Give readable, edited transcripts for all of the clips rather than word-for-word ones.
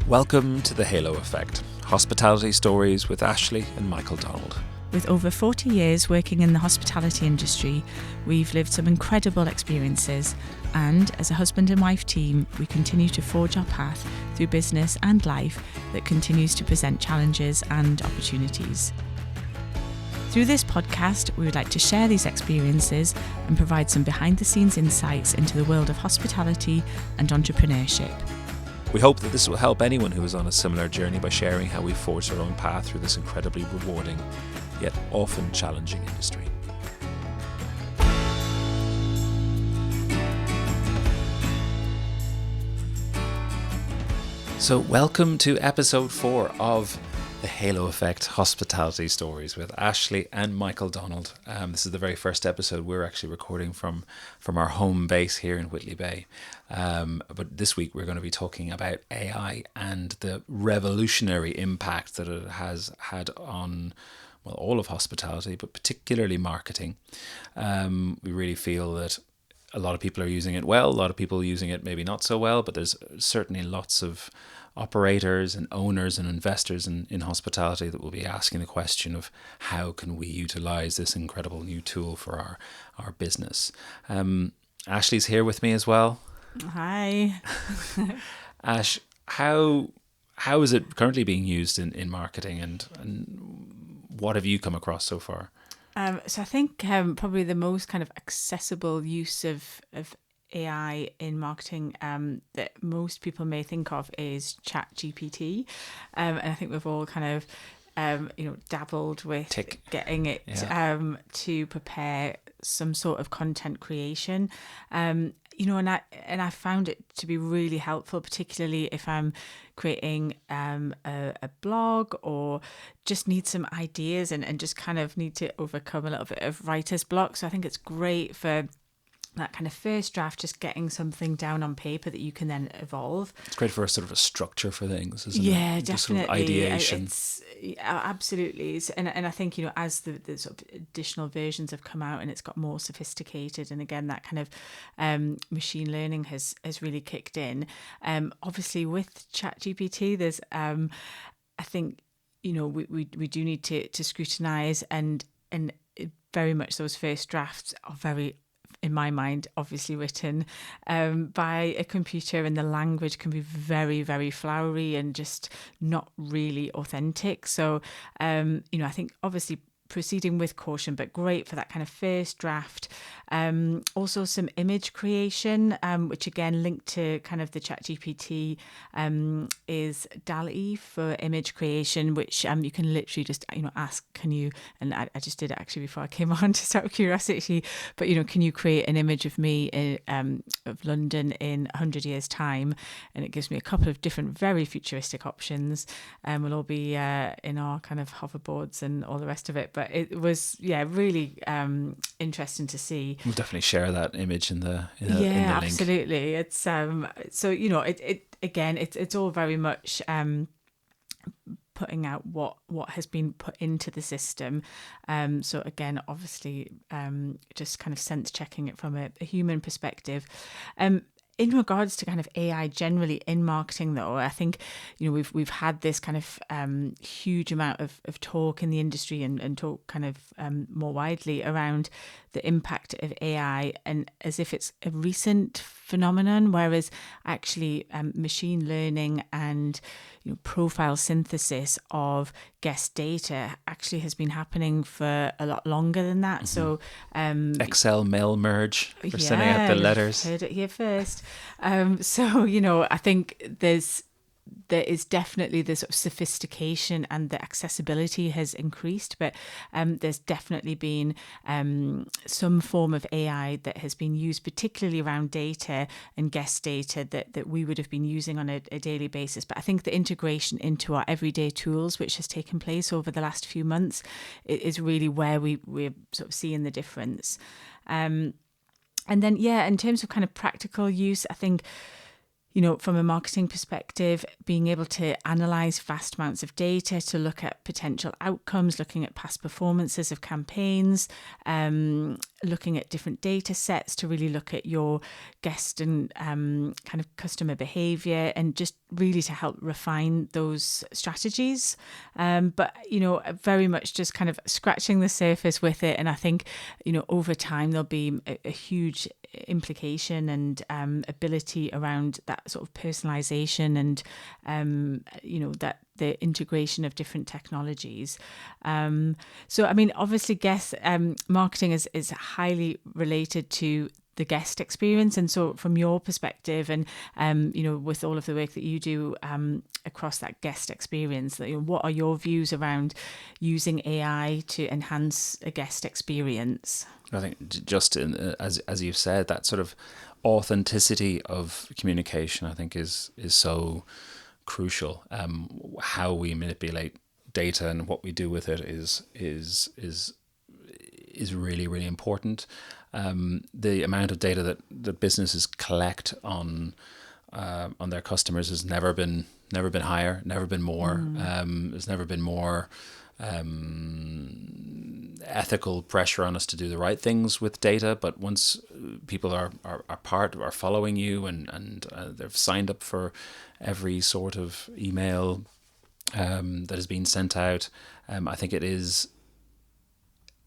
Welcome to the Halo Effect, hospitality stories with Ashleigh and Michael Donald. With over 40 years working in the hospitality industry, we've lived some incredible experiences, and as a husband and wife team, we continue to forge our path through business and life that continues to present challenges and opportunities. Through this podcast, we would like to share these experiences and provide some behind-the-scenes insights into the world of hospitality and entrepreneurship. We hope that this will help anyone who is on a similar journey by sharing how we forged our own path through this incredibly rewarding, yet often challenging industry. So welcome to episode 4 of the Halo Effect Hospitality Stories with Ashleigh and Michael Donald. This is the very first episode we're actually recording from our home base here in Whitley Bay. But this week we're going to be talking about AI and the revolutionary impact that it has had on all of hospitality, but particularly marketing. We really feel that a lot of people are using it well, a lot of people are using it maybe not so well, but there's certainly lots of operators and owners and investors in hospitality that will be asking the question of how can we utilize this incredible new tool for our business. Ashleigh's here with me as well. Hi. Ash, how is it currently being used in marketing and what have you come across so far? So I think probably the most kind of accessible use of AI in marketing that most people may think of is ChatGPT, and I think we've all kind of dabbled with getting it to prepare some sort of content creation. And I found it to be really helpful, particularly if I'm creating a blog or just need some ideas and just kind of need to overcome a little bit of writer's block. So I think it's great for that kind of first draft, just getting something down on paper that you can then evolve. It's great for a sort of a structure for things, isn't it? Yeah, just definitely. Sort of ideation. Absolutely. And I think, as the sort of additional versions have come out and it's got more sophisticated, and again, that kind of machine learning has really kicked in. Obviously, with ChatGPT, there's, I think, we do need to scrutinise and very much those first drafts are very, in my mind, obviously written by a computer, and the language can be very, very flowery and just not really authentic. So, I think obviously proceeding with caution, but great for that kind of first draft. Also some image creation, which again linked to kind of the ChatGPT is DALL-E for image creation, which you can literally just ask, can you, and I just did it actually before I came on just out of curiosity, but can you create an image of me of London in 100 years time? And it gives me a couple of different very futuristic options, and we'll all be in our kind of hoverboards and all the rest of it. But it was really interesting to see. We'll definitely share that image in the link. Absolutely. It's so it's all very much putting out what has been put into the system. So again, obviously, just kind of sense checking it from a human perspective. In regards to kind of AI generally in marketing, though, I think we've had this kind of huge amount of talk in the industry and talk kind of more widely around the impact of AI, and as if it's a recent phenomenon, whereas actually machine learning and profile synthesis of guest data actually has been happening for a lot longer than that. Mm-hmm. So Excel mail merge for sending out the letters. Heard it here first. I think there is definitely the sort of sophistication and the accessibility has increased, but there's definitely been some form of AI that has been used, particularly around data and guest data that we would have been using on a daily basis. But I think the integration into our everyday tools, which has taken place over the last few months, is really where we're sort of seeing the difference. And then, in terms of kind of practical use, I think, from a marketing perspective, being able to analyze vast amounts of data to look at potential outcomes, looking at past performances of campaigns, looking at different data sets to really look at your guest and kind of customer behavior, and just really to help refine those strategies. But, very much just kind of scratching the surface with it. And I think, over time, there'll be a huge implication and ability around that sort of personalization and, that the integration of different technologies. So, I mean, obviously, guest marketing is highly related to the guest experience. And so from your perspective and, with all of the work that you do across that guest experience, what are your views around using AI to enhance a guest experience? I think just as you've said, that sort of authenticity of communication, I think is so crucial. How we manipulate data and what we do with it is really, really important. The amount of data that businesses collect on their customers has never been higher, never been more. There's never been more ethical pressure on us to do the right things with data. But once people are following you and they've signed up for every sort of email that has been sent out, I think it is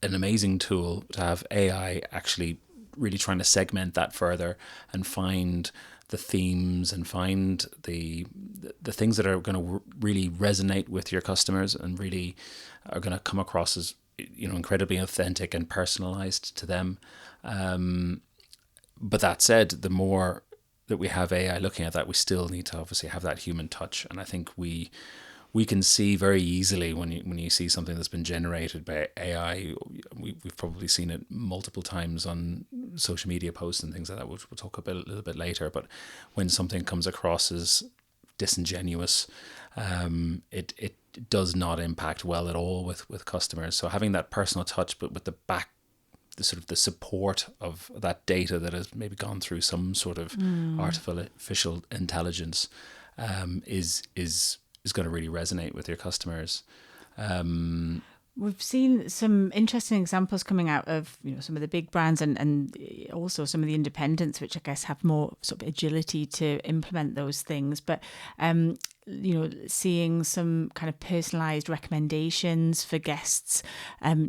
an amazing tool to have AI actually really trying to segment that further and find the themes and find the things that are going to really resonate with your customers and really are going to come across as incredibly authentic and personalized to them. But that said, the more that we have AI looking at that, we still need to obviously have that human touch. And I think we can see very easily when you see something that's been generated by AI. We've probably seen it multiple times on social media posts and things like that, which we'll talk about a little bit later. But when something comes across as disingenuous, it does not impact well at all with customers. So having that personal touch, but with the support of that data that has maybe gone through some sort of artificial intelligence, is going to really resonate with your customers. We've seen some interesting examples coming out of some of the big brands and also some of the independents, which I guess have more sort of agility to implement those things. But seeing some kind of personalised recommendations for guests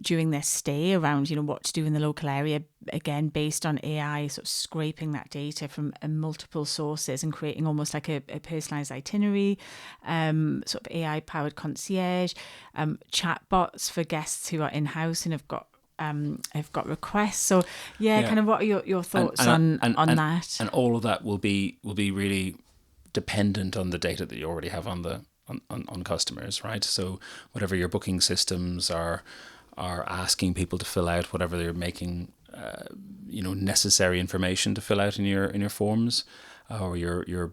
during their stay around what to do in the local area, again based on AI, sort of scraping that data from multiple sources and creating almost like a personalised itinerary, sort of AI powered concierge, chatbots for guests who are in house and have got requests. So kind of what are your thoughts on that? And all of that will be really dependent on the data that you already have on customers, right? So whatever your booking systems are asking people to fill out, whatever they're making necessary information to fill out in your forms or your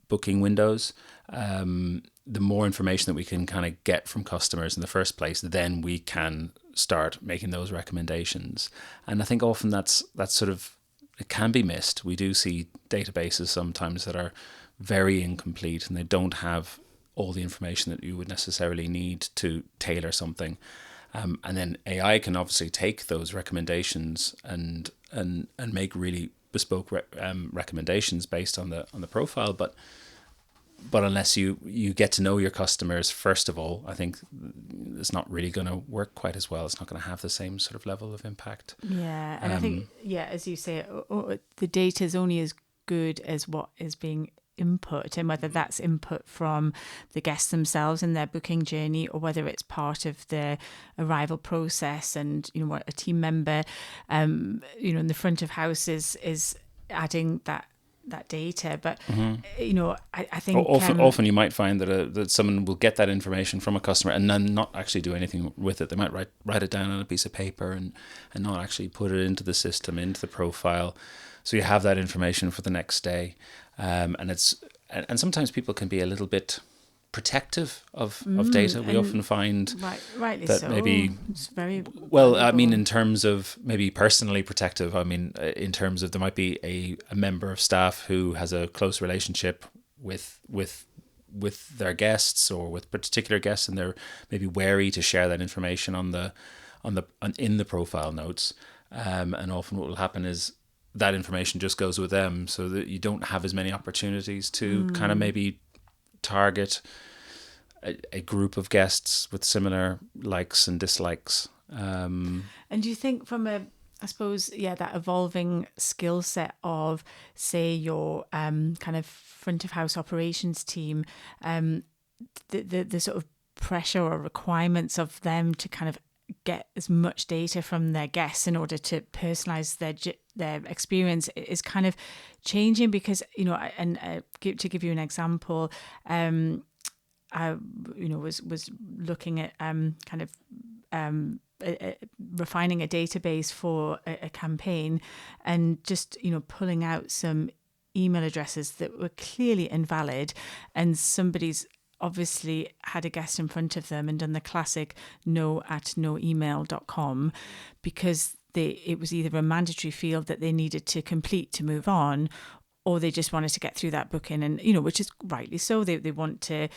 booking windows, the more information that we can kind of get from customers in the first place, then we can start making those recommendations. And I think often that's sort of, it can be missed. We do see databases sometimes that are very incomplete and they don't have all the information that you would necessarily need to tailor something. And then AI can obviously take those recommendations and make really bespoke recommendations based on the profile. But unless you get to know your customers first of all, I think it's not really going to work quite as well. It's not going to have the same sort of level of impact. Yeah, and I think as you say, the data is only as good as what is being input, and whether that's input from the guests themselves in their booking journey or whether it's part of the arrival process and what a team member in the front of house is adding that data. But I think often you might find that someone will get that information from a customer and then not actually do anything with it. They might write it down on a piece of paper and not actually put it into the system, into the profile. So you have that information for the next day. And sometimes people can be a little bit protective of data. We often find rightly that so. maybe It's very well, valuable. I mean, in terms of maybe personally protective, I mean, in terms of there might be a member of staff who has a close relationship with their guests or with particular guests, and they're maybe wary to share that information in the profile notes. And often what will happen is that information just goes with them, so that you don't have as many opportunities to kind of maybe target a group of guests with similar likes and dislikes. And do you think from I suppose, that evolving skill set of, say, your kind of front of house operations team, the sort of pressure or requirements of them to kind of get as much data from their guests in order to personalize their experience is kind of changing? Because, to give you an example, I was looking at kind of refining a database for a campaign, and just pulling out some email addresses that were clearly invalid, and somebody's obviously had a guest in front of them and done the classic no@noemail.com, because it was either a mandatory field that they needed to complete to move on, or they just wanted to get through that booking, and which is rightly so. They want to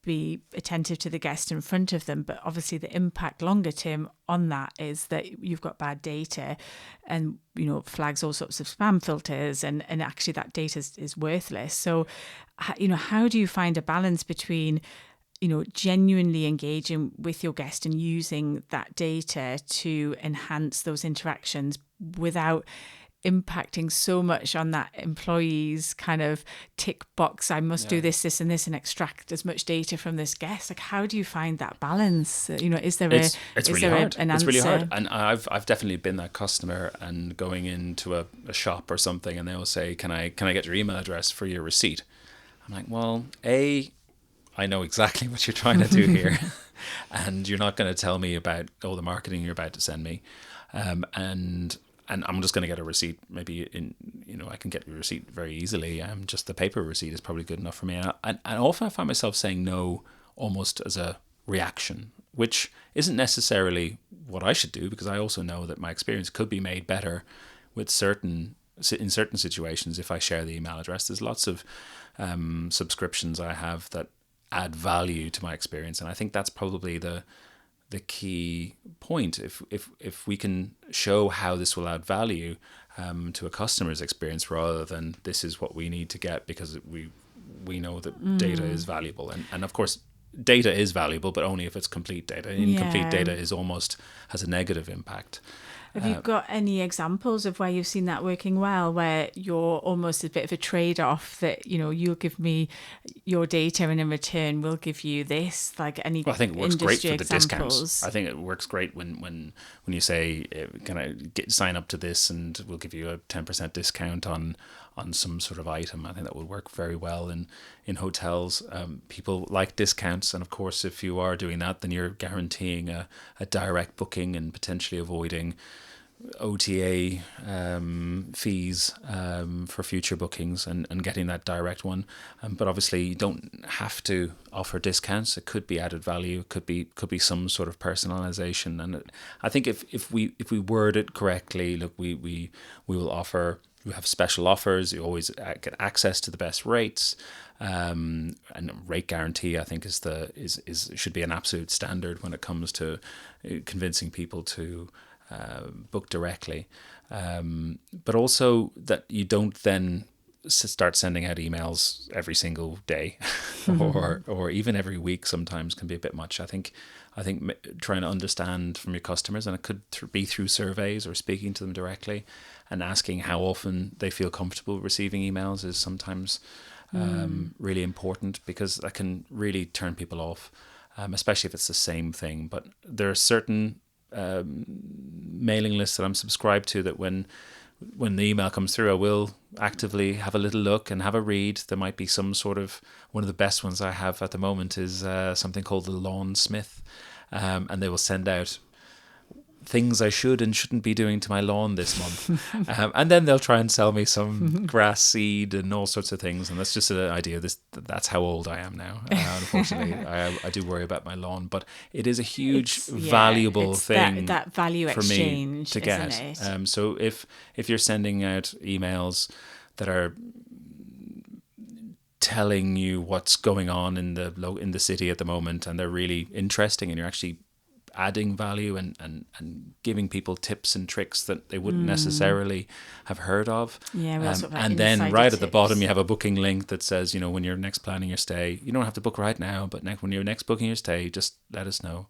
be attentive to the guest in front of them, but obviously the impact longer term on that is that you've got bad data, and flags all sorts of spam filters, and actually that data is worthless. So how do you find a balance between genuinely engaging with your guest and using that data to enhance those interactions without impacting so much on that employee's kind of tick box, I must do this, and this, and extract as much data from this guest? Like, how do you find that balance? Is there it's is really there hard. an It's answer? really hard, and I've definitely been that customer, and going into a shop or something, and they'll say, can I get your email address for your receipt? I'm like, well, I know exactly what you're trying to do here, and you're not going to tell me about all the marketing you're about to send me, and I'm just going to get a receipt. Maybe I can get your receipt very easily. Just the paper receipt is probably good enough for me. And often I find myself saying no almost as a reaction, which isn't necessarily what I should do, because I also know that my experience could be made better in certain situations if I share the email address. There's lots of subscriptions I have that add value to my experience, and I think that's probably the key point. If we can show how this will add value to a customer's experience, rather than this is what we need to get because we know that data is valuable, and of course data is valuable, but only if it's complete data. Incomplete data has a negative impact. Have you got any examples of where you've seen that working well, where you're almost a bit of a trade-off, that you'll give me your data and in return we'll give you this? Like, any I think it works great for the examples? discounts. I think it works great when you say, can I sign up to this and we'll give you a 10% discount on some sort of item. I think that would work very well in hotels. People like discounts, and of course if you are doing that, then you're guaranteeing a direct booking and potentially avoiding OTA fees for future bookings, and getting that direct one. But obviously you don't have to offer discounts. It could be added value. It could be some sort of personalization. And I think if we word it correctly, look, we will offer. We have special offers. You always get access to the best rates, and rate guarantee, I think, should be an absolute standard when it comes to convincing people to book directly, but also that you don't then start sending out emails every single day, or even every week. Sometimes can be a bit much. I think trying to understand from your customers, and it could be through surveys or speaking to them directly, and asking how often they feel comfortable receiving emails is sometimes really important, because that can really turn people off, especially if it's the same thing. But there are certain mailing lists that I'm subscribed to that when the email comes through, I will actively have a little look and have a read. There might be some sort of, one of the best ones I have at the moment is something called the Lawn Smith, and they will send out things I should and shouldn't be doing to my lawn this month. And then they'll try and sell me some grass seed and all sorts of things. And that's just an idea. That's how old I am now. Unfortunately, I do worry about my lawn, but it is a huge, valuable thing that value for exchange, me to get. isn't it? So if you're sending out emails that are telling you what's going on in the city at the moment, and they're really interesting, and you're actually adding value and giving people tips and tricks that they wouldn't necessarily have heard of. And then right at the bottom you have a booking link that says, when you're next planning your stay, you don't have to book right now, but when you're next booking your stay, just let us know.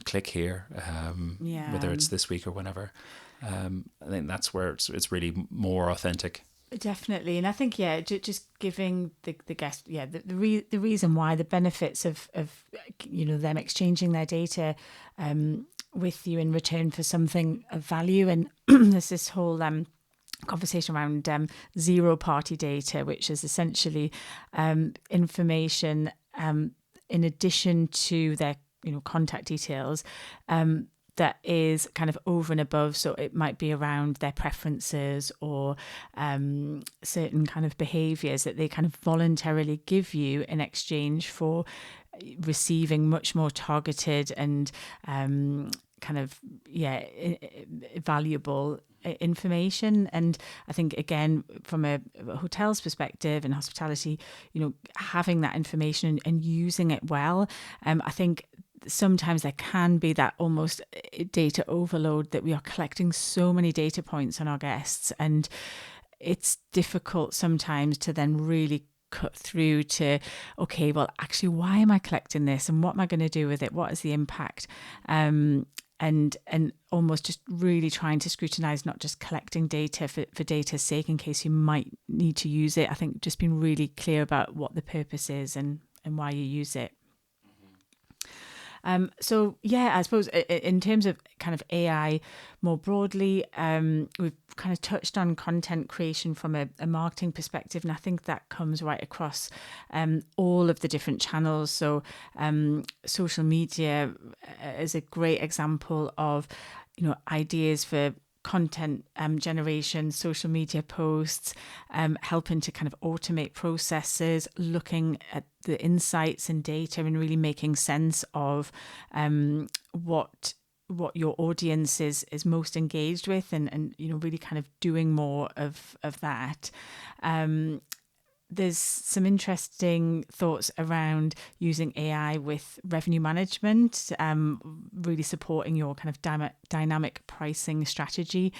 Click here, whether it's this week or whenever. I think that's where it's really more authentic. Definitely. And I think, just giving the guest, the reason why, the benefits of them exchanging their data with you in return for something of value. And there's this whole conversation around zero party data, which is essentially information in addition to their contact details, that is kind of over and above. So it might be around their preferences or certain kind of behaviours that they kind of voluntarily give you in exchange for receiving much more targeted and valuable information. And I think, again, from a hotel's perspective and hospitality, having that information and using it well, I think sometimes there can be that almost data overload, that we are collecting so many data points on our guests, and it's difficult sometimes to then really cut through to, okay, well, actually, why am I collecting this, and what am I going to do with it? What is the impact? And almost just really trying to scrutinize, not just collecting data for data's sake in case you might need to use it. I think just being really clear about what the purpose is and why you use it. I suppose in terms of kind of AI more broadly, we've kind of touched on content creation from a marketing perspective, and I think that comes right across all of the different channels. So social media is a great example of ideas for content generation, social media posts, helping to kind of automate processes, looking at the insights and data and really making sense of what your audience is most engaged with, and really kind of doing more of that. There's some interesting thoughts around using AI with revenue management, really supporting your kind of dynamic pricing strategy.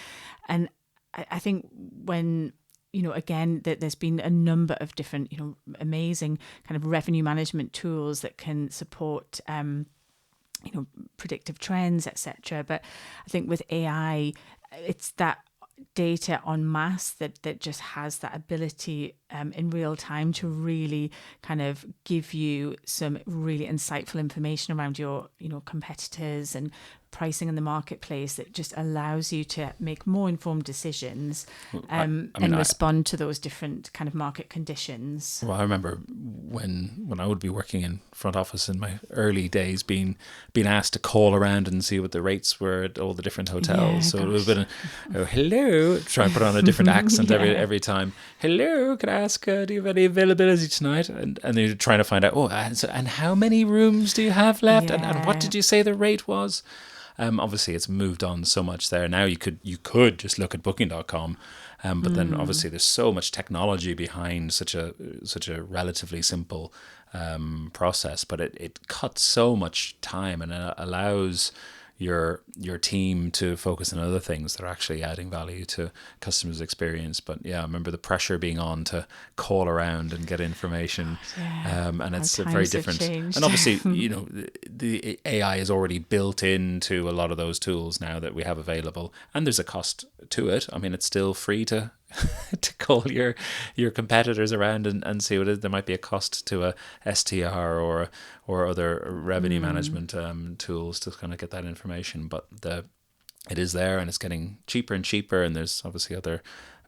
And I think when, again, that there's been a number of different, amazing kind of revenue management tools that can support, predictive trends, etc. But I think with AI, it's that data en masse that just has that ability in real time to really kind of give you some really insightful information around your competitors and pricing in the marketplace, that just allows you to make more informed decisions and respond to those different kind of market conditions. Well, I remember when I would be working in front office in my early days, being asked to call around and see what the rates were at all the different hotels. So it would have been, hello, try and put on a different accent every time. Hello, could I ask, do you have any availability tonight? And you're trying to find out, and how many rooms do you have left? Yeah. And what did you say the rate was? Obviously, it's moved on so much there. Now you could just look at booking.com, but then obviously there's so much technology behind such a relatively simple process. But it cuts so much time, and it allows your team to focus on other things that are actually adding value to customers' experience. But I remember the pressure being on to call around and get information, and it's very different. And obviously, the AI is already built into a lot of those tools now that we have available, and there's a cost to it. I mean, it's still free to to call your competitors around and see what it is. There might be a cost to a STR or other revenue management tools to kind of get that information, but it is there, and it's getting cheaper and cheaper, and there's obviously other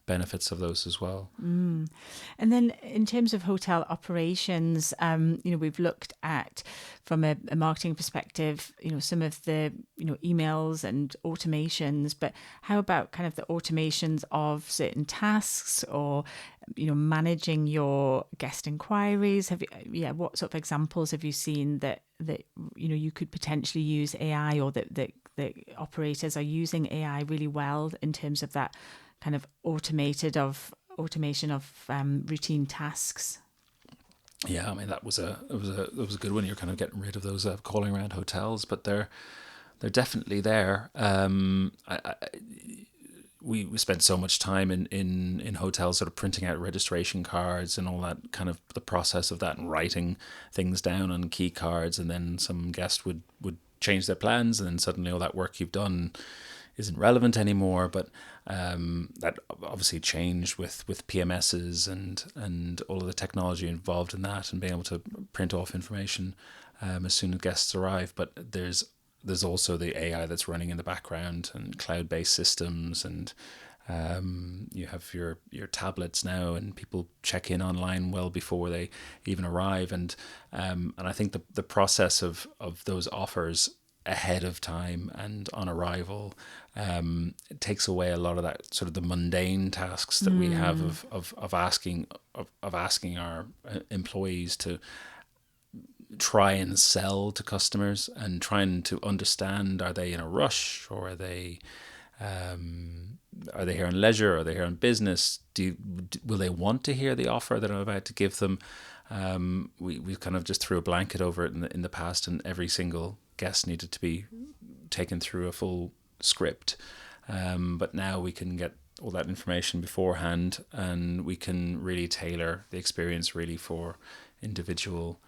benefits of those as well. And then in terms of hotel operations, we've looked at, from a marketing perspective, some of the, emails and automations, but how about kind of the automations of certain tasks, or, managing your guest inquiries? What sort of examples have you seen that you could potentially use AI, or that the operators are using AI really well in terms of that kind of automation of routine tasks? Yeah, I mean, that was a good one. You're kind of getting rid of those calling around hotels, but they're definitely there. We spent so much time in hotels sort of printing out registration cards and all that, kind of the process of that, and writing things down on key cards, and then some guest would change their plans, and then suddenly all that work you've done isn't relevant anymore. But that obviously changed with PMSs and all of the technology involved in that, and being able to print off information as soon as guests arrive. But there's also the AI that's running in the background, and cloud-based systems, and you have your tablets now, and people check in online well before they even arrive, and I think the process of those offers ahead of time and on arrival, it takes away a lot of that sort of the mundane tasks that we have of asking our employees to try and sell to customers, and trying to understand, are they in a rush, or are they here on leisure, are they here on business? Will they want to hear the offer that I'm about to give them? We kind of just threw a blanket over it in the past, and every single guest needed to be taken through a full script. But now we can get all that information beforehand, and we can really tailor the experience really for individual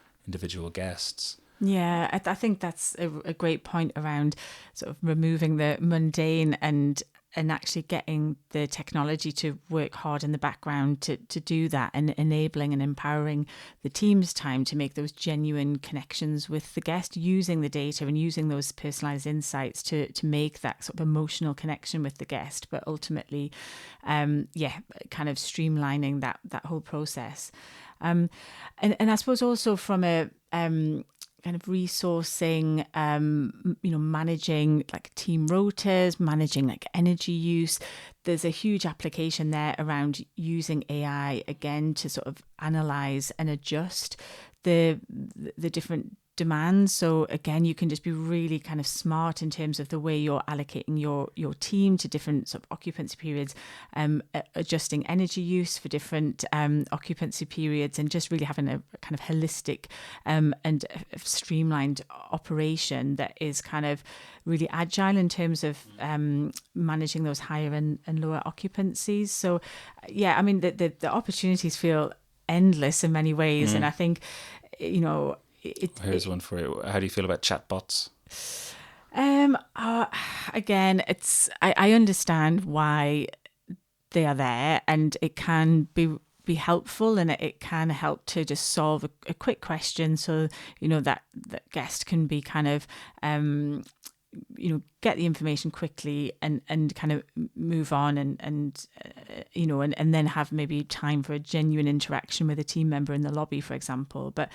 guests. Yeah, I think that's a great point around sort of removing the mundane and actually getting the technology to work hard in the background to do that, and enabling and empowering the team's time to make those genuine connections with the guest, using the data and using those personalized insights to make that sort of emotional connection with the guest, but ultimately, kind of streamlining that whole process. And I suppose also from a kind of resourcing, managing like team rotas, managing like energy use. There's a huge application there around using AI again to sort of analyze and adjust the different demands. So again, you can just be really kind of smart in terms of the way you're allocating your team to different sort of occupancy periods, adjusting energy use for different occupancy periods, and just really having a kind of holistic and streamlined operation that is kind of really agile in terms of managing those higher and lower occupancies. So yeah, I mean, the opportunities feel endless in many ways. And I think, Here's one for you. How do you feel about chatbots? Again, I understand why they are there, and it can be helpful, and it can help to just solve a quick question, so that guest can be kind of get the information quickly and kind of move on, and then have maybe time for a genuine interaction with a team member in the lobby, for example. But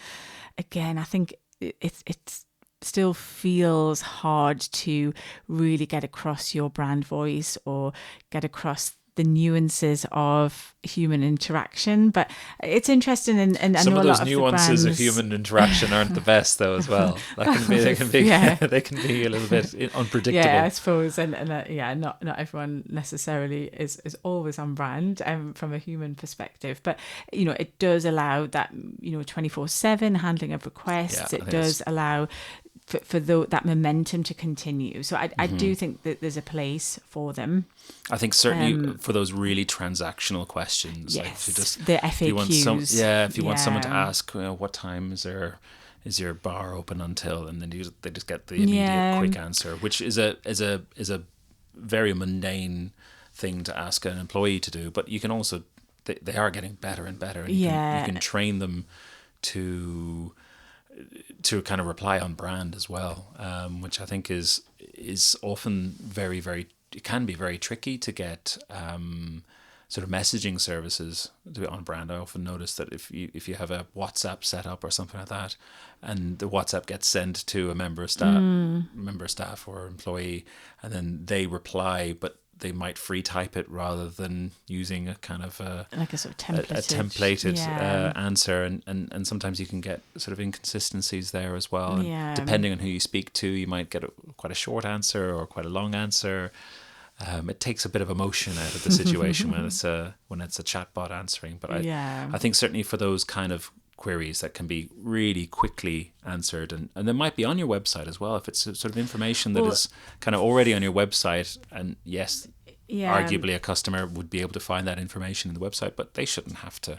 again, I think it still feels hard to really get across your brand voice, or get across the nuances of human interaction. But it's interesting, and I some know of a those lot nuances of of human interaction aren't the best though as well. They can be Yeah. they can be a little bit unpredictable. Yeah, I suppose, and not everyone necessarily is always on brand from a human perspective, but it does allow that 24/7 handling of requests. Yeah, It does allow for that momentum to continue. So I do think that there's a place for them. I think certainly for those really transactional questions, Yes, like if you just, the FAQs. if you want someone to ask, what time is your bar open until, and then they just get the immediate quick answer, which is a very mundane thing to ask an employee to do. But you can also, they are getting better and better, and you can train them to kind of reply on brand as well, which I think is often very, very, it can be very tricky to get sort of messaging services to be on brand. I often notice that if you have a WhatsApp set up or something like that, and the WhatsApp gets sent to a member of staff or employee, and then they reply, but they might free type it rather than using a kind of like a sort of templated answer, and sometimes you can get sort of inconsistencies there as well. And depending on who you speak to, you might get quite a short answer or quite a long answer. It takes a bit of emotion out of the situation when it's a chatbot answering. But I think certainly for those kind of queries that can be really quickly answered, and they might be on your website as well, if it's sort of information that is kind of already on your website, and yes, arguably a customer would be able to find that information in the website, but they shouldn't have to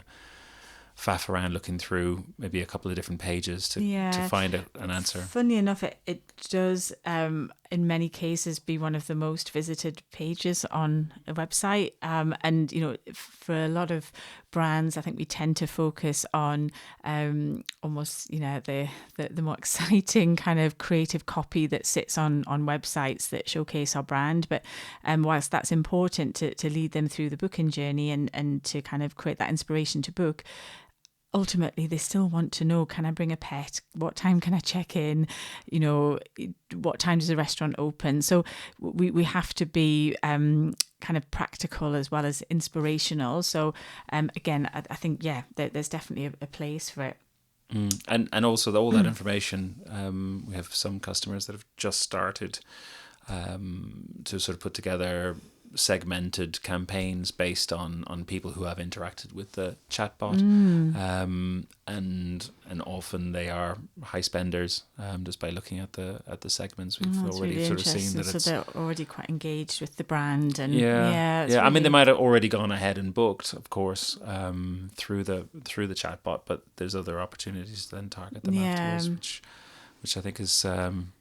faff around looking through maybe a couple of different pages to find an answer. Funny enough, it does in many cases be one of the most visited pages on a website, and for a lot of brands, I think we tend to focus on almost the more exciting kind of creative copy that sits on websites that showcase our brand. But whilst that's important to lead them through the booking journey and to kind of create that inspiration to book, ultimately they still want to know, can I bring a pet? What time can I check in? What time does the restaurant open? So we have to be kind of practical as well as inspirational. So again, I think, there's definitely a place for it. And also all that information, we have some customers that have just started to sort of put together segmented campaigns based on people who have interacted with the chatbot, and often they are high spenders, just by looking at the segments. We've already really sort of seen that so they're already quite engaged with the brand, and I mean, they might have already gone ahead and booked, of course, through the chatbot, but there's other opportunities to then target them afterwards, which I think is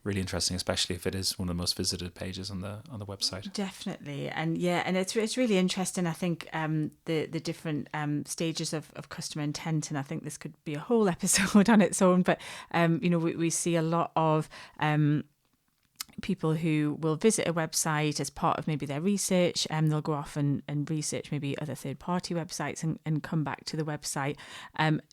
really interesting, especially if it is one of the most visited pages on the website. Definitely, and it's really interesting. I think the different stages of customer intent, and I think this could be a whole episode on its own. But we see a lot of people who will visit a website as part of maybe their research, and they'll go off and research maybe other third-party websites and come back to the website.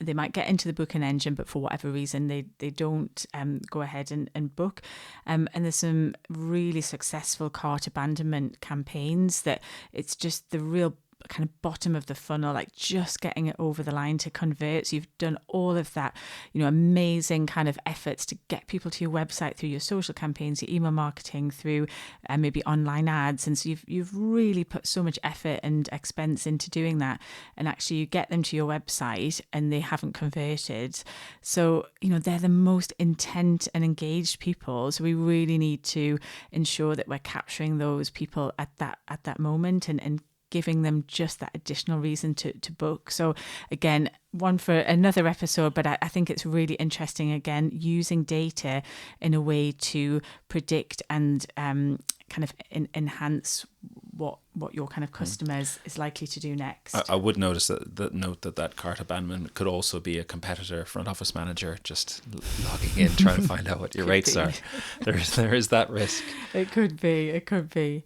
They might get into the booking engine, but for whatever reason they don't go ahead and book. And there's some really successful cart abandonment campaigns that it's just the real kind of bottom of the funnel, like just getting it over the line to convert. So you've done all of that, amazing kind of efforts to get people to your website through your social campaigns, your email marketing, through maybe online ads. And so you've really put so much effort and expense into doing that. And actually you get them to your website and they haven't converted. So, they're the most intent and engaged people. So we really need to ensure that we're capturing those people at that moment and giving them just that additional reason to book. So again, one for another episode, but I think it's really interesting, again, using data in a way to predict and kind of enhance what your kind of customers is likely to do next. I would notice that cart abandonment could also be a competitor front office manager just logging in, trying to find out what your rates are. There is that risk. It could be.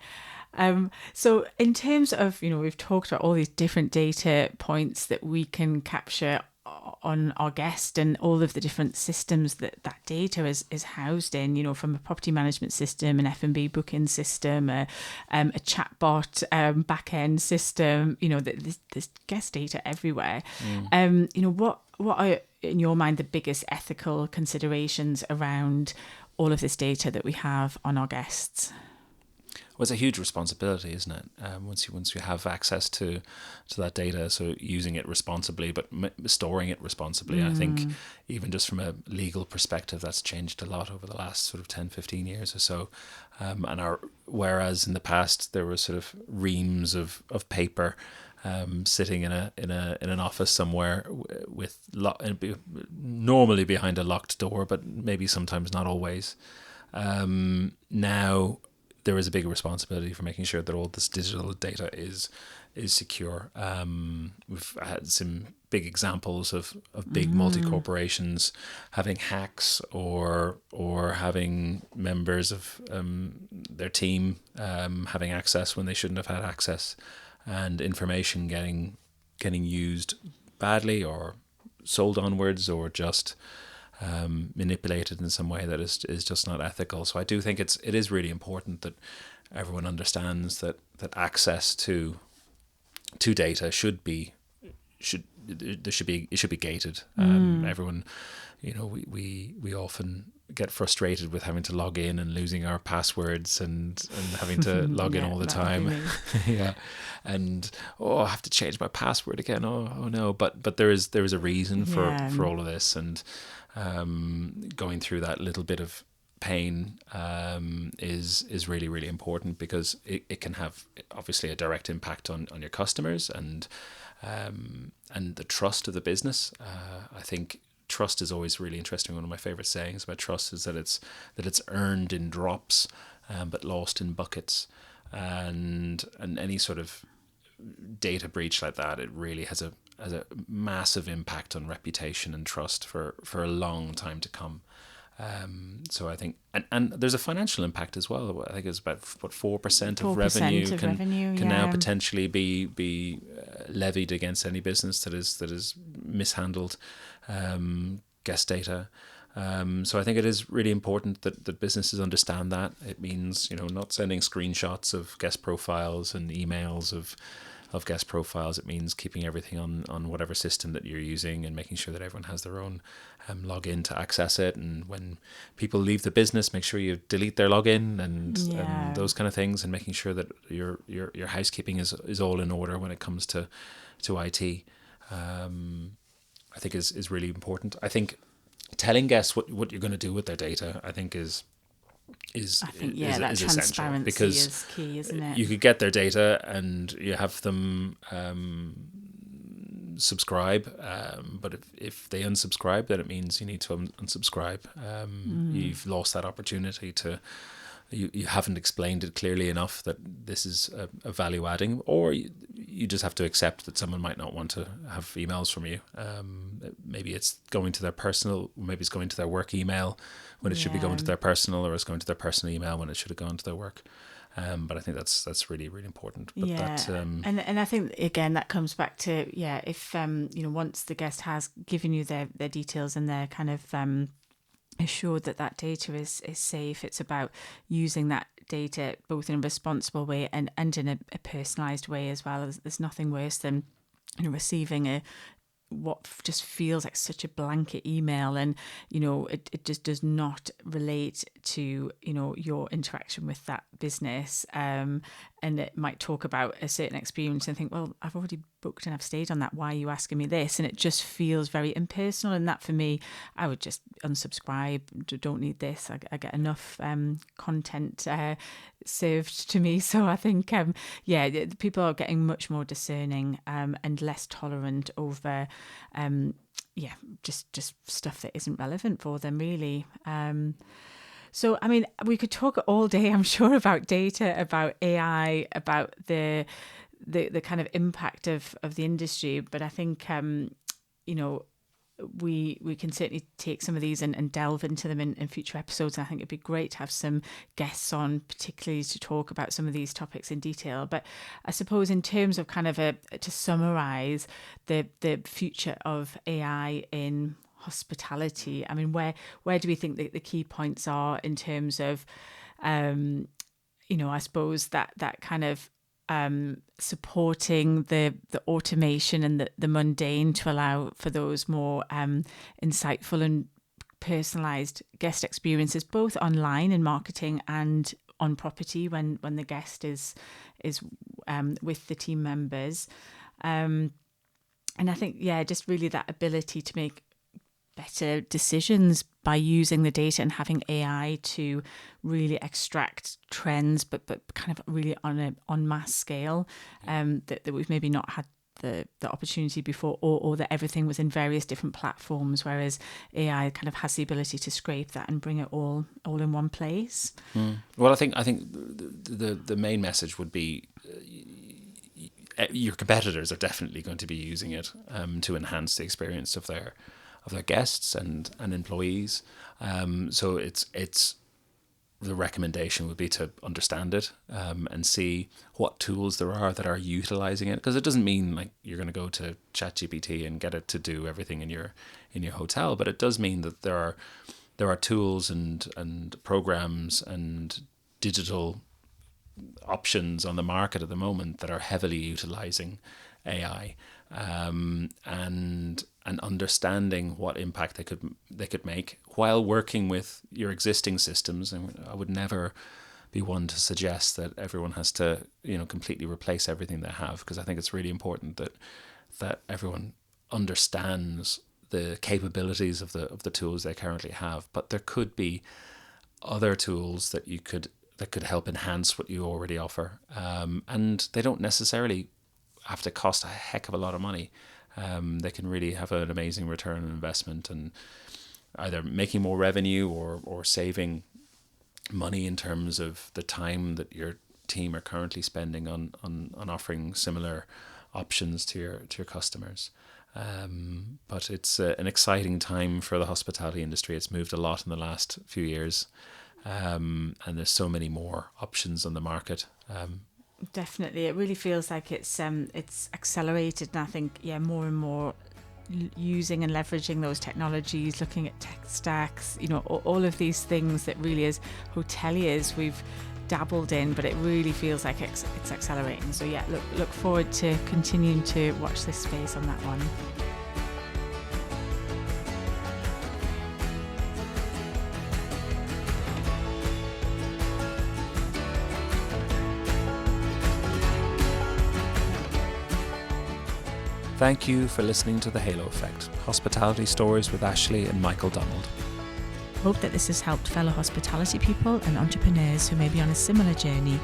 So in terms of, we've talked about all these different data points that we can capture on our guest and all of the different systems that data is housed in, from a property management system, an F&B booking system, a chatbot back-end system, there's guest data everywhere. What are, in your mind, the biggest ethical considerations around all of this data that we have on our guests? Well, it's a huge responsibility, isn't it? Once you have access to that data, so using it responsibly, but storing it responsibly. I think even just from a legal perspective, that's changed a lot over the last sort of 10, 15 years or so. Whereas in the past there were sort of reams of paper sitting in an office somewhere with normally behind a locked door, but maybe sometimes not always. Now there is a big responsibility for making sure that all this digital data is secure. We've had some big examples of big multi-corporations having hacks or having members of their team having access when they shouldn't have had access. and information getting used badly or sold onwards or just manipulated in some way that is just not ethical. So I do think it is really important that everyone understands that access to data should be gated. Everyone, we often get frustrated with having to log in and losing our passwords and having to log in all the time. Yeah, and I have to change my password again. Oh no! But there is a reason for all of this, and going through that little bit of pain is really, really important, because it can have obviously a direct impact on your customers and the trust of the business. I think trust is always really interesting. One of my favorite sayings about trust is that it's earned in drops, but lost in buckets. And any sort of data breach like that, it really has a massive impact on reputation and trust for a long time to come. So I think, and there's a financial impact as well. I think it's about 4% of revenue can now potentially be levied against any business that is mishandled guest data. So I think it is really important that businesses understand that. It means not sending screenshots of guest profiles and emails of guest profiles. It means keeping everything on whatever system that you're using and making sure that everyone has their own login to access it. And when people leave the business, make sure you delete their login and those kind of things, and making sure that your housekeeping is all in order when it comes to IT. I think is really important. I think telling guests what you're going to do with their data, I think is essential, because is key, isn't it? You could get their data and you have them subscribe, but if they unsubscribe, then it means you need to unsubscribe. You've lost that opportunity to. You haven't explained it clearly enough that this is a value adding, or you just have to accept that someone might not want to have emails from you. Maybe it's going to their personal, maybe it's going to their work email when it should be going to their personal, or it's going to their personal email when it should have gone to their work. But I think that's really, really important. But and I think again that comes back to if once the guest has given you their details and they're kind of assured that data is safe, it's about using that data both in a responsible way and in a personalised way as well. There's nothing worse than receiving what just feels like such a blanket email, and it just does not relate to your interaction with that business, and it might talk about a certain experience and think, well, I've already booked and I've stayed on that, why are you asking me this? And it just feels very impersonal, and that for me, I would just unsubscribe. Don't need this. I get enough content served to me. So I think people are getting much more discerning and less tolerant over just stuff that isn't relevant for them, really. So, I mean, we could talk all day, I'm sure, about data, about AI, about the kind of impact of the industry. But I think, we can certainly take some of these and delve into them in future episodes. And I think it'd be great to have some guests on, particularly to talk about some of these topics in detail. But I suppose in terms of kind of to summarise the future of AI in hospitality, I mean, where do we think the key points are in terms of, I suppose that kind of supporting the automation and the mundane to allow for those more insightful and personalised guest experiences, both online in marketing and on property when the guest is with the team members. And I think, just really that ability to make better decisions by using the data and having AI to really extract trends, but kind of really on an en masse scale, that we've maybe not had the opportunity before, or that everything was in various different platforms, whereas AI kind of has the ability to scrape that and bring it all in one place. Well, I think the main message would be your competitors are definitely going to be using it to enhance the experience of their guests and employees. So it's the recommendation would be to understand it, and see what tools there are that are utilizing it. Because it doesn't mean like you're going to go to ChatGPT and get it to do everything in your hotel, but it does mean that there are tools and programs and digital options on the market at the moment that are heavily utilizing AI, and understanding what impact they could make while working with your existing systems. And I would never be one to suggest that everyone has to, completely replace everything they have, because I think it's really important that everyone understands the capabilities of the tools they currently have. But there could be other tools that could help enhance what you already offer, and they don't necessarily have to cost a heck of a lot of money. They can really have an amazing return on investment, and either making more revenue or saving money in terms of the time that your team are currently spending on offering similar options to your customers. But it's an exciting time for the hospitality industry. It's moved a lot in the last few years, and there's so many more options on the market. Definitely, it really feels like it's accelerated, and I think more and more using and leveraging those technologies, looking at tech stacks, all of these things that really as hoteliers we've dabbled in, but it really feels like it's accelerating. So look forward to continuing to watch this space on that one. Thank you for listening to The Halo Effect, Hospitality Stories with Ashleigh and Michael Donald. Hope that this has helped fellow hospitality people and entrepreneurs who may be on a similar journey.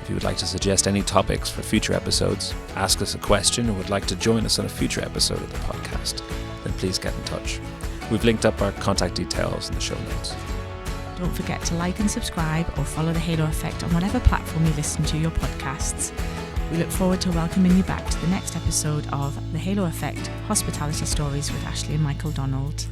If you would like to suggest any topics for future episodes, ask us a question, or would like to join us on a future episode of the podcast, then please get in touch. We've linked up our contact details in the show notes. Don't forget to like and subscribe or follow The Halo Effect on whatever platform you listen to your podcasts. We look forward to welcoming you back to the next episode of The Halo Effect, Hospitality Stories with Ashleigh and Michael Donald.